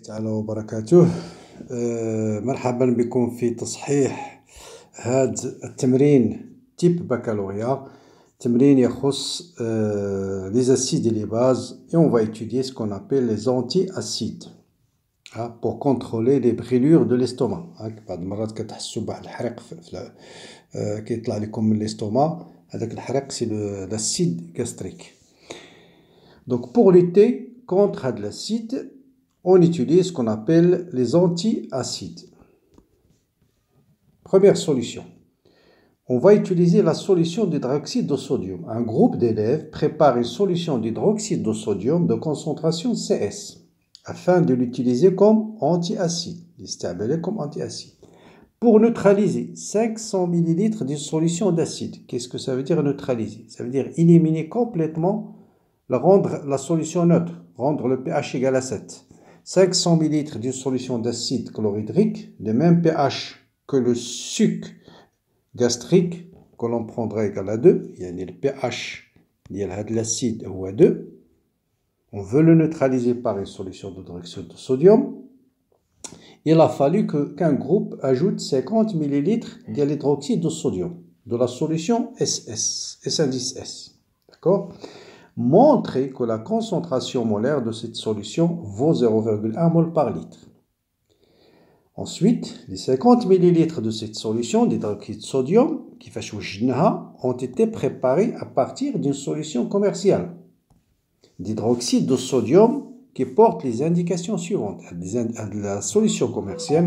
تعالى وبركاته. مرحبا بكم في تصحيح هذا التمرين تيب بكالوريا. تمرين يخص les acides et les bases, et on va étudier ce qu'on appelle les anti-acides pour contrôler les brûlures de l'estomac. بعض المرات كتحسوا بواحد الحريق كيطلع لكم من l'estomac. هذاك الحريق c'est l'acide gastrique. Donc pour lutter contre l'acide, on utilise ce qu'on appelle les anti-acides. Première solution. On va utiliser la solution d'hydroxyde de sodium. Un groupe d'élèves prépare une solution d'hydroxyde de sodium de concentration CS afin de l'utiliser comme anti-acide. Comme anti-acide. Pour neutraliser 500 ml d'une solution d'acide. Qu'est-ce que ça veut dire neutraliser? Ça veut dire éliminer complètement, rendre la solution neutre, rendre le pH égal à 7. 500 ml d'une solution d'acide chlorhydrique, de même pH que le suc gastrique que l'on prendrait égal à 2, il y a le pH de l'acide ou à 2. On veut le neutraliser par une solution d'hydroxyde de sodium. Il a fallu qu'un groupe ajoute 50 ml de l'hydroxyde de sodium de la solution SS, S-indice S. D'accord? Montrer que la concentration molaire de cette solution vaut 0,1 mol par litre. Ensuite, les 50 ml de cette solution d'hydroxyde de sodium ont été préparés à partir d'une solution commerciale d'hydroxyde de sodium qui porte les indications suivantes. La solution commerciale,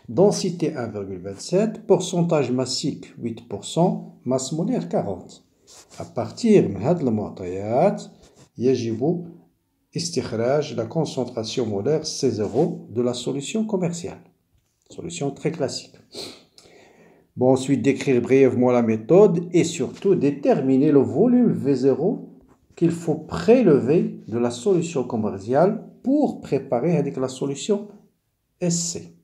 densité 1,27, pourcentage massique 8%, masse molaire 40. À partir de هذه المعطيات يجب استخراج la concentration molaire C0 de la solution commerciale. Solution très classique. Bon, ensuite décrire brièvement la méthode et surtout déterminer le volume V0 qu'il faut prélever de la solution commerciale pour préparer avec la solution SC.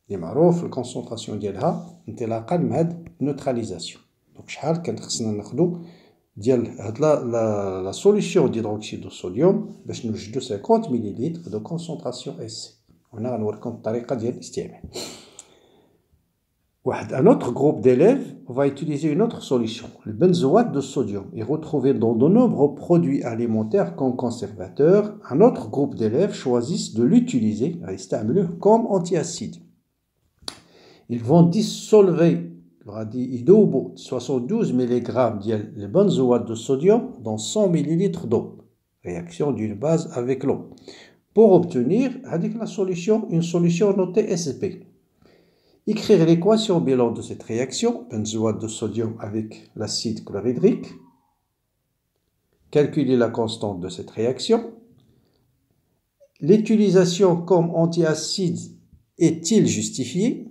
Les معروف la concentration ديالها انطلاقا من هاد neutralisation. Donc شحال كان خصنا ناخدو ديال هاد la solution d'hydroxyde de sodium باش نوجدو 50 ml de concentration SC. هنا غنوريكم الطريقه ديال الاستعمال. Un autre groupe d'élèves va utiliser une autre solution, le benzoate de sodium, est retrouvé dans de nombreux produits alimentaires comme conservateur. Un autre groupe d'élèves choisissent de l'utiliser comme antiacide. Ils vont dissolver 72 mg de benzoate de sodium dans 100 ml d'eau. Réaction d'une base avec l'eau. Pour obtenir avec la solution, une solution notée SP. Écrire l'équation bilan de cette réaction, benzoate de sodium avec l'acide chlorhydrique. Calculer la constante de cette réaction. L'utilisation comme antiacide est-il justifiée?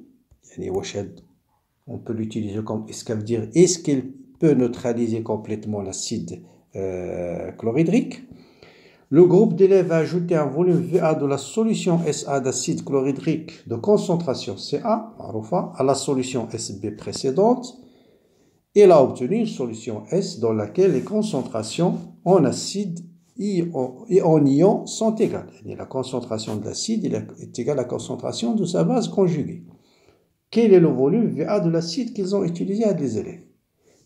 On peut l'utiliser comme, est-ce qu'il peut neutraliser complètement l'acide chlorhydrique? Le groupe d'élèves a ajouté un volume VA de la solution SA d'acide chlorhydrique de concentration CA à la solution SB précédente. Il a obtenu une solution S dans laquelle les concentrations en acide et en ion sont égales. La concentration de l'acide est égale à la concentration de sa base conjuguée. Quel est le volume VA de l'acide qu'ils ont utilisé à des élèves?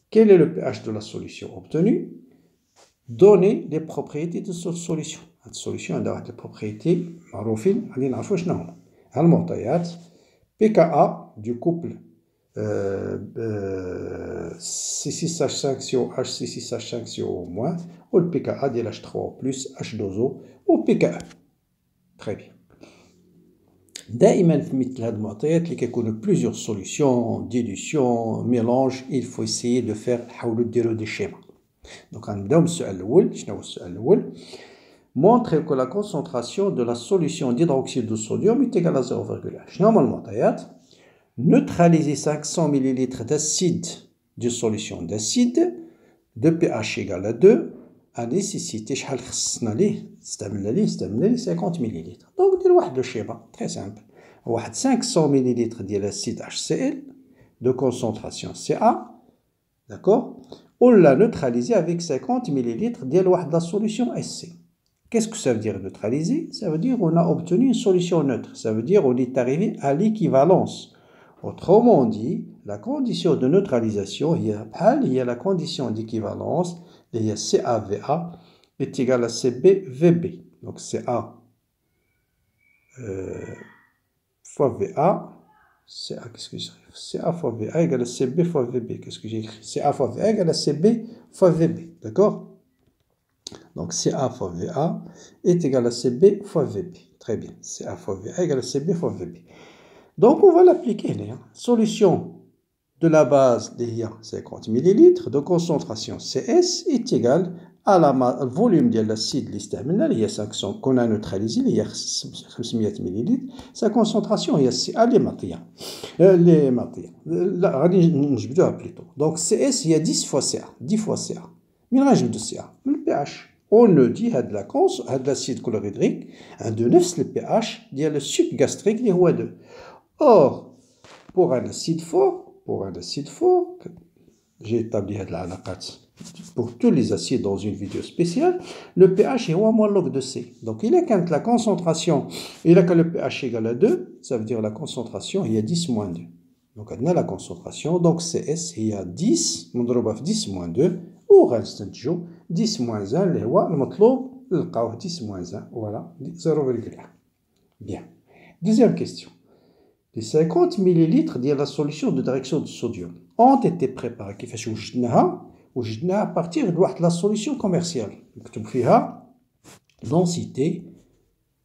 Quel est le pH de la solution obtenue? Donner les propriétés de cette solution. Cette solution a des propriétés معروفين اللي نعرفوا شنو هما. المعطيات pKa du couple C6H5CO HC6H5CO- ou le pKa de H3O+, H2O ou pKa. Très bien. دائما في مثل هذه المعطيات اللي كيكونوا plusieurs solutions, dilution, mélange, il faut essayer de faire نحاولوا نديروا des schémas. Donc, on va montrer que la concentration de la solution d'hydroxyde de sodium est égale à 0,1. Neutraliser 500 ml d'acide d'une solution d'acide de pH égal à 2 a nécessité 50 ml. Donc, le schéma très simple. 500 ml d'acide HCl de concentration CA. D'accord? On l'a neutralisé avec 50 ml de la solution SC. Qu'est-ce que ça veut dire neutraliser? Ça veut dire qu'on a obtenu une solution neutre. Ça veut dire qu'on est arrivé à l'équivalence. Autrement dit, la condition de neutralisation, il y a la condition d'équivalence, il y a CAVA est égal à CBVB. Donc CA fois VA, qu'est-ce que j'écris? CA fois VA égale à CB fois VB. Qu'est-ce que j'ai écrit? CA fois VA égale à CB fois VB. D'accord? Donc CA fois VA est égal à CB fois VB. Très bien. CA fois VA égale à CB fois VB. Donc on va l'appliquer. Solution de la base des 50 ml de concentration CS est égal à le volume de l'acide qui est 500 qu'on a neutralisé, il y a 500 ml. Sa concentration est CA les matières. Plutôt. Donc CS il y a 10 fois CA. 10 fois CA. Mais on de CA. Le pH. On le dit, il y a de l'acide chlorhydrique, un de 9, le pH, il y a le suc gastrique, il y a 2. Or, pour un acide fort, j'ai établi la pour tous les acides dans une vidéo spéciale, le pH est moins log de C. Donc, il est quand la concentration, il a que le pH égale à 2, ça veut dire la concentration, il y a 10 moins 2. Donc, on a la concentration, donc CS, il y a 10, on doit 10 moins 2, ou 10 moins 1, le مطلوب نلقاوه 10 moins 1, voilà, 0,1. Bien. Deuxième question. Les 50 ml de la solution de direction de sodium ont été préparés كيفاش وجدناها à partir de la solution commerciale. نكتب فيها densité,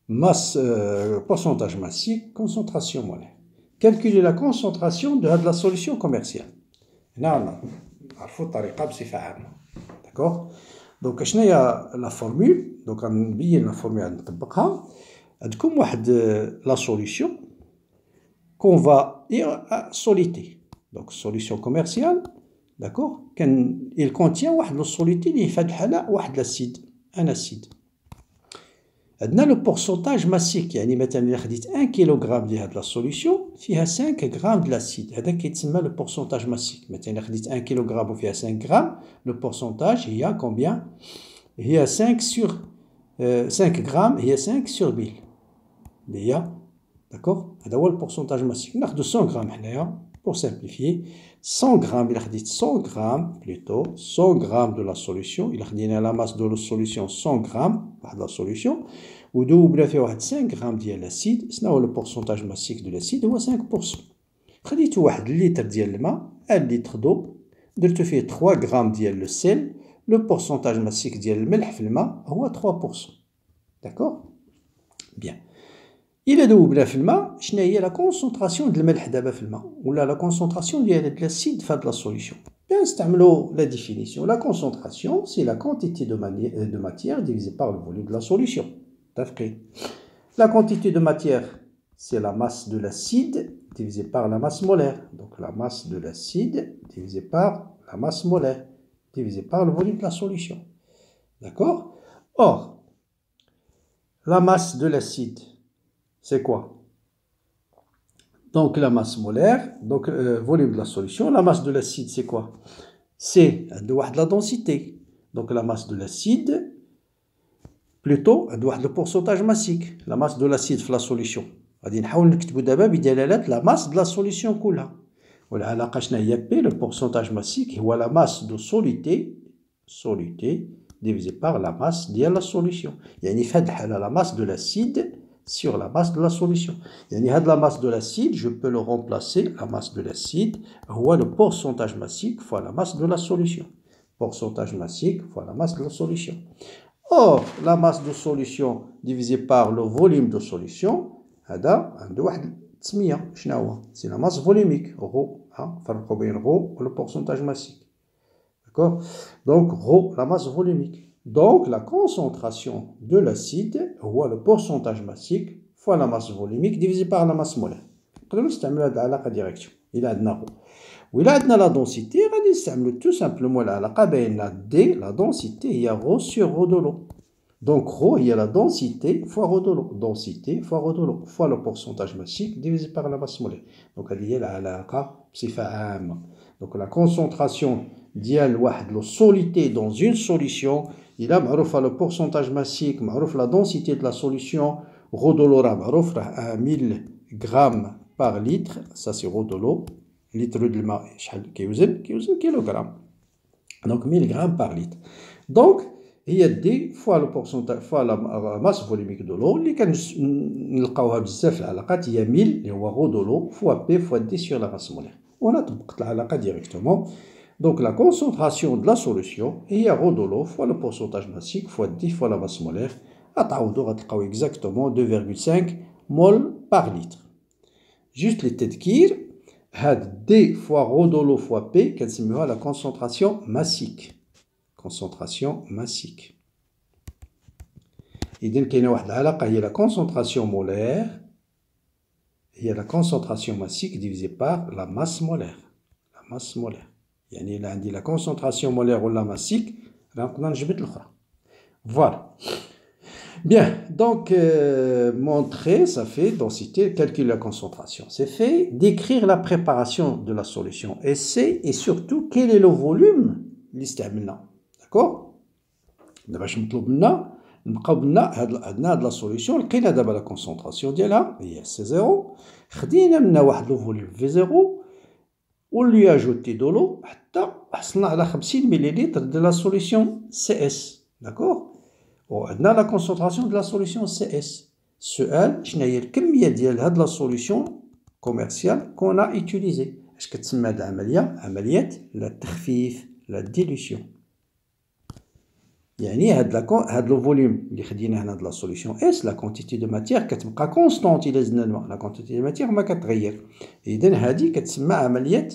masse, pourcentage massique, concentration molaire. Calculer la concentration de la solution commerciale. هنا نعرفوا الطريقة بصفة عامة. D'accord? Donc شنو هي la formule? Donc غنبين la formule نطبقها. عندكم واحد la solution qu'on va dire à soluté. Donc, solution commerciale, d'accord? Il contient une soluté qui fait l'acide, un acide. On a le pourcentage massique, يعني مثلا خديت 1 kg de la solution فيها 5 grammes de l'acide. هذا كيتسمى le pourcentage massique. مثلا خديت 1 kg وفيها 5 grammes, le pourcentage هي combien? هي 5 sur 5 grammes هي 5 sur 1000. هي d'accord? هذا هو le pourcentage massique. ناخذ 100 grammes حنايا pour simplifier. 100 grammes, il a dit 100 grammes plutôt, 100 grammes de la solution. Il a dit la masse de la solution 100 grammes de la solution. Ou double fait 5 grammes de l'acide. C'est le pourcentage massique de l'acide, c'est 5%. خديت 1 litre ديال الماء, 1 litre d'eau, درت فيه 3 grammes ديال le sel. Le pourcentage massique ديال الملح في الماء هو 3%. D'accord? Bien. Il est double في الماء, شنو هي la concentration de الملح دابا في الماء ولا la concentration ديال de l'acide في la solution. Bien, نستعملوا la définition. La concentration, c'est la quantité de matière divisée par le volume de la solution. متفقين. La quantité de matière, c'est la masse de l'acide divisée par la masse molaire. Donc la masse de l'acide divisée par la masse molaire divisée par le volume de la solution. D'accord? Or, la masse de l'acide, c'est quoi? Donc la masse molaire, donc volume de la solution. La masse de l'acide, c'est quoi? C'est de la densité. Donc la masse de l'acide, plutôt le pourcentage massique. La masse de l'acide في la solution. غادي نحاول نكتبوا دابا بدلالة la masse de la solution كلها. والعلاقة شنو هي P? Le pourcentage massique هو la masse de soluté divisé par la masse de la solution. يعني في هذه الحالة la masse de l'acide sur la masse de la solution. يعني هاد la masse de l'acide, je peux le remplacer, la masse de l'acide, هو le pourcentage massique fois la masse de la solution. Pourcentage massique fois la masse de la solution. Or, la masse de solution divisée par le volume de solution, هذا عنده واحد التسمية. شنو هو؟ c'est la masse volumique, rho. فرقوا بين rho et le pourcentage massique. D'accord? Donc, rho, la masse volumique. Donc, la concentration de l'acide, ou le pourcentage massique, fois la masse volumique divisé par la masse molaire. Nous نستعملوا هذه العلاقة direction. Il a عندنا rho. وإلا عندنا la densité, غادي نستعملوا tout simplement العلاقة بين D, la densité, هي rho sur rho de l'eau. Donc, rho, il y a la densité fois rho de l'eau. Densité fois rho de l'eau, fois le pourcentage massique divisé par la masse molaire. Donc, هذه هي العلاقة بصفة عامة. Donc, la concentration ديال واحد la solité dans une solution, il a le pourcentage massique, la densité de la solution rho de l'eau à 1000 grammes par litre, ça c'est rho de l'eau, litre de l'eau, kilogramme. Donc 1000 grammes par litre. Donc, il y a D fois le pourcentage, fois la masse volumique de l'eau, il y a 1000, et rho de l'eau, fois P fois D sur la masse molaire. On a tout directement. Donc la concentration de la solution, il y a rho de l'eau fois le pourcentage massique fois D fois la masse molaire, exactement 2,5 mol par litre. Juste les têtes qui D fois rho de l'eau fois P, c'est la concentration massique. Concentration massique. Il y a la concentration molaire, il y a la concentration massique divisée par la masse molaire. La masse molaire. Il y a la concentration molaire ou la massique, voilà. Bien, donc montrer, ça fait densité, calculer la concentration. C'est fait décrire la préparation de la solution essai et surtout quel est le volume l'istعملنا. D'accord. دابا اش مطلوب منا نبقاو بنا هاد لا سوليسيون لقينا دابا لا كونسونطراسيون ديالها هي سي زيرو خدينا منها واحد لو فوليوم في زيرو ولي اجوتي دو لو حتى حصلنا على 50 مليلتر دو لا سوليسيون سي اس. داكوغ. وعندنا لا كونسونطراسيون دو لا سوليسيون سي اس. السؤال شنو هي الكميه ديال هاد لا سوليسيون كوميرسيال كون ايتيليزي. اش كتسمى هاد العمليه؟ عمليه لا تخفيف لا ديلوسيون. يعني هاد لو فوليوم اللي خديناه هنا د لا سوليسيون اس لا كونتيتي دو ماتيير كتبقى كونستونت الى زدنا الماء. لا كونتيتي دو ماتيير ما كتغير. اذا هذه كتسمى عمليه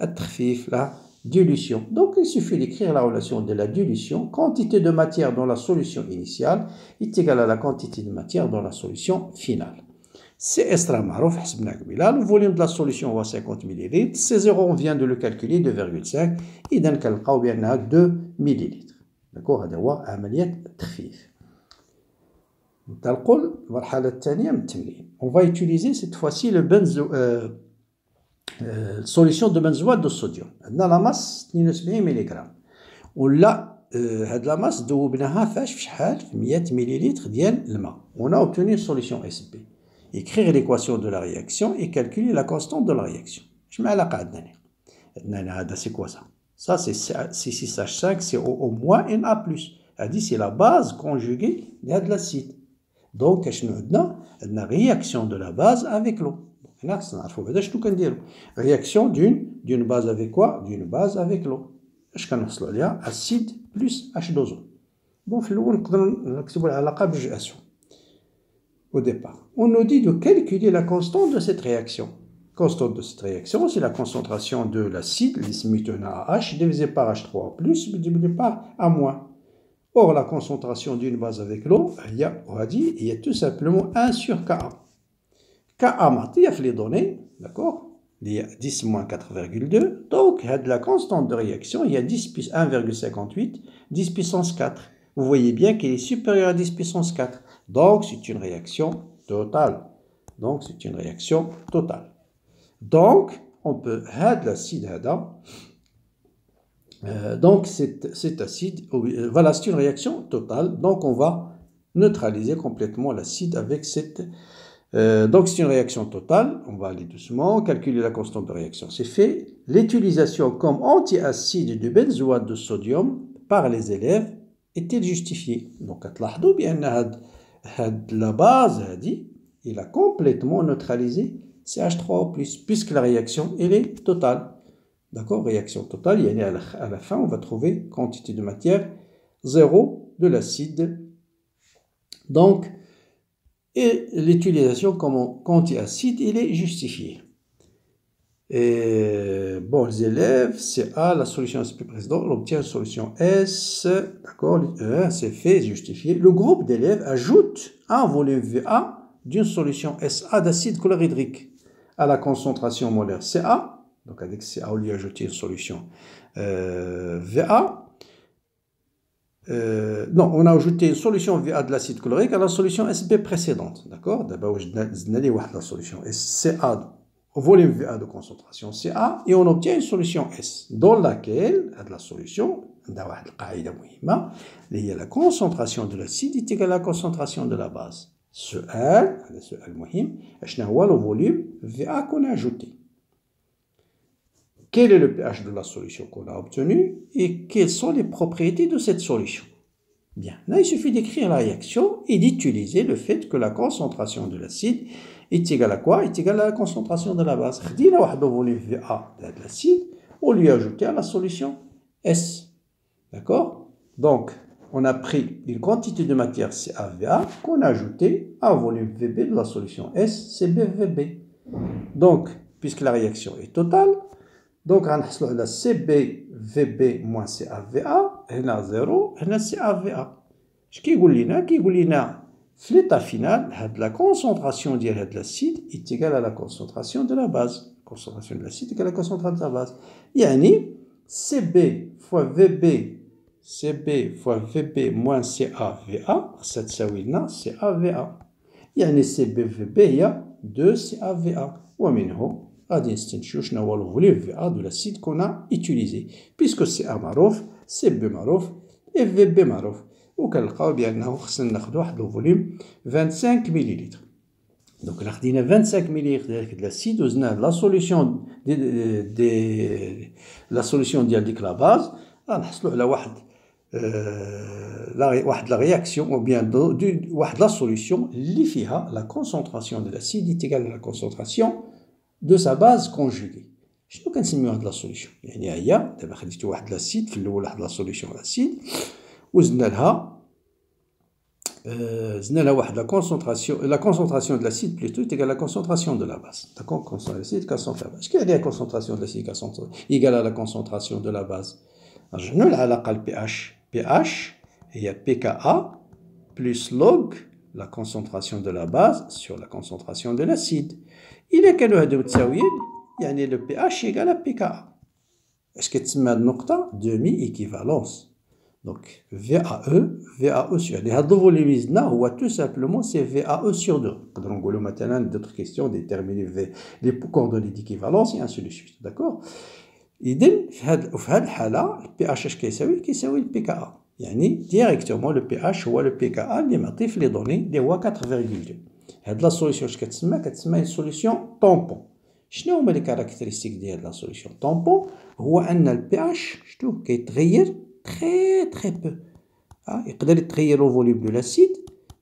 التخفيف لا dilution. Donc il suffit d'écrire la relation de la dilution. Quantité de matière dans la solution initiale est égale à la quantité de matière dans la solution finale. CS راه معروف حسبناه قبيله. Le volume de la solution هو 50 ml. C0 on vient de le calculer 2,5. إذا كنلقاو بأنها 2 ml. داكوغ. هذا هو عملية التخفيف. ننتقل للمرحلة الثانية من التمرين. On va utiliser cette fois-ci le solution de benzoate de sodium. عندنا لا ماس 72 ملغ. ولا هاد لا ماس ذوبناها فاش في شحال في 100 مليلتر ديال الماء. On a obtenu une solution SP. Écrire l'équation de la réaction et calculer la constante de la réaction. شنو العلاقة عندنا هنا؟ هذا سي كوا Ça, c'est C6H5, c'est au moins Na+. هذه c'est la base conjuguée de l'acide. Donc, on a réaction de la base avec l'eau. هنا خصنا نعرفوا بعدا شنو كنديروا. Réaction d'une base avec quoi? D'une base avec l'eau. اش كنوصلوا عليها؟ acide plus H2O. Bon, في الأول نقدروا نكتبوا العلاقة بجوج أسهم. Au départ, on nous dit de calculer la constante de cette réaction. Constante de cette réaction, c'est la concentration de l'acide, l'ismutona à H, divisé par H3+, divisé par A-. Or, la concentration d'une base avec l'eau, il y a tout simplement 1 sur Ka. Ka, il y a les données, d'accord? Il y a 10 moins 4,2. Donc, la constante de réaction, il y a 10 plus 1,58, 10 puissance 4. Vous voyez bien qu'elle est supérieure à 10 puissance 4. Donc, c'est une réaction totale. Donc, c'est une réaction totale. Donc, on peut l'acide donc cet acide, voilà, c'est une réaction totale. Donc, on va neutraliser complètement l'acide avec cette. Donc, c'est une réaction totale. On va aller doucement, calculer la constante de réaction. C'est fait. L'utilisation comme antiacide du benzoate de sodium par les élèves est-elle justifiée? Donc, تلاحظوا بأن la base il a complètement neutralisé CH3+, puisque la réaction, elle est totale. D'accord? Réaction totale, à la fin, on va trouver quantité de matière 0 de l'acide. Donc, et l'utilisation comme antiacide, il est justifiée. Et, bon, les élèves, CA, la solution SP précédente, on obtient une solution S. D'accord? C'est fait, justifié. Le groupe d'élèves ajoute un volume VA d'une solution SA d'acide chlorhydrique à la concentration molaire CA, donc avec CA on lui a ajouté une solution VA, non, on a ajouté une solution VA de l'acide chlorhydrique à la solution SB précédente, d'accord? D'abord, la solution CA au volume VA de concentration CA et on obtient une solution S dans laquelle la solution عندها واحد القاعدة مهمة اللي هي la concentration de l'acide est égale à la concentration de la base. السؤال هذا سؤال مهم شنو هو le volume VA qu'on a ajouté. Quel est le pH de la solution qu'on a obtenue et quelles sont les propriétés de cette solution? Bien, là il suffit d'écrire la réaction et d'utiliser le fait que la concentration de l'acide est égale à quoi? Est égale à la concentration de la base. خدينا واحد le volume VA de l'acide, on lui a ajouté à la solution S. D'accord? Donc, on a pris une quantité de matière CaVA qu'on a ajouté à un volume VB de la solution S, CbVB. Donc, puisque la réaction est totale, donc غنحصلوا على CbVB moins CaVA هنا 0 هنا CaVA. اش كيقول لنا؟ كيقول لنا في l'état final هاد la concentration ديال هاد l'acide est égale à la concentration de la base. Concentration de l'acide égale à la concentration de la base. يعني CB fois VB moins CaVA خصها تساوي لنا CaVA. يعني CbVB هي 2 CaVA. ومنه غادي نستنتجو شنو هو الفوليوم VA de l'acide qu'on a utilisé. Puisque CA معروف CB معروف et VB معروف. وكنلقاو بأنه خصنا ناخدو واحد الفوليوم 25 مليلتر. دونك إلا خدينا 25 مليلتر ديال l'acide وزدناه لا سوليسيون لا سوليسيون ديال ديك لا باز غنحصلو على واحد la réaction ou bien la solution اللي فيها la concentration de l'acide est égale à la concentration de sa base conjuguée. شنو كنسميو هاد لا سوليسيون؟ يعني هي دابا خديتو واحد لاسيد في الاول واحد لا سوليسيون لاسيد وزدنا لها واحد la concentration de l'acide plutôt est égale à la concentration de la base. D'accord? Concentration de l'acide, concentration de la base. Qu'est-ce qu'il y a la concentration de l'acide égale à la concentration de la base? شنو العلاقة ال pH هي pKa plus log la concentration de la base sur la concentration de l'acide. إلا كانوا هادو متساويين يعني le pH égale à pKa. اش كتسمى هاد النقطة؟ demi équivalence. Donc VAE sur يعني هاد الفوليوم اللي زدنا هو tout simplement c'est VAE sur 2. نقدروا نقولوا مثلا d'autres questions déterminer les coordonnées d'équivalence et ainsi de suite. D'accord? إذن في هاد الحالة البي اش اش كيساوي؟ كيساوي البي كا ا. يعني ديريكتومون لو بي اش هو لو بي كا ا اللي معطي في لي دوني اللي هو 4.2. هاد لا سوليسيون اش كتسمى؟ كتسمى اون سوليسيون طومبون. شنو هما لي كاركتيرستيك ديال لا سوليسيون طومبون؟ هو ان البي اش شتو كيتغير تري بو. يقدر يتغير au volume de l'acide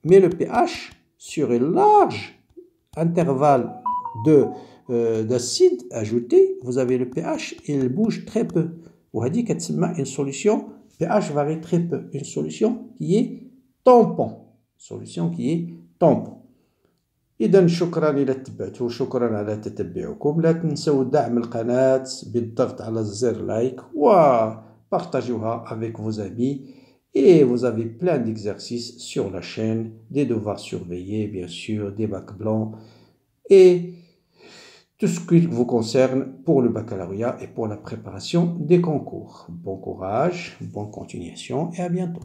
mais le pH sur un large intervalle d'acide ajouté, vous avez le pH, il bouge très peu. وهذه كتسمى une solution pH varie très peu, une solution qui est tampon. Solution qui est tampon. إذا شكرا إلى تبعتوا وشكرا على تتبعكم. لا تنسوا دعم القناة بالضغط على زر لايك وبارتاجوها avec vos amis. Et vous avez plein d'exercices sur la chaîne, des devoirs surveillés, bien sûr, des bacs blancs et tout ce qui vous concerne pour le baccalauréat et pour la préparation des concours. Bon courage, bonne continuation et à bientôt.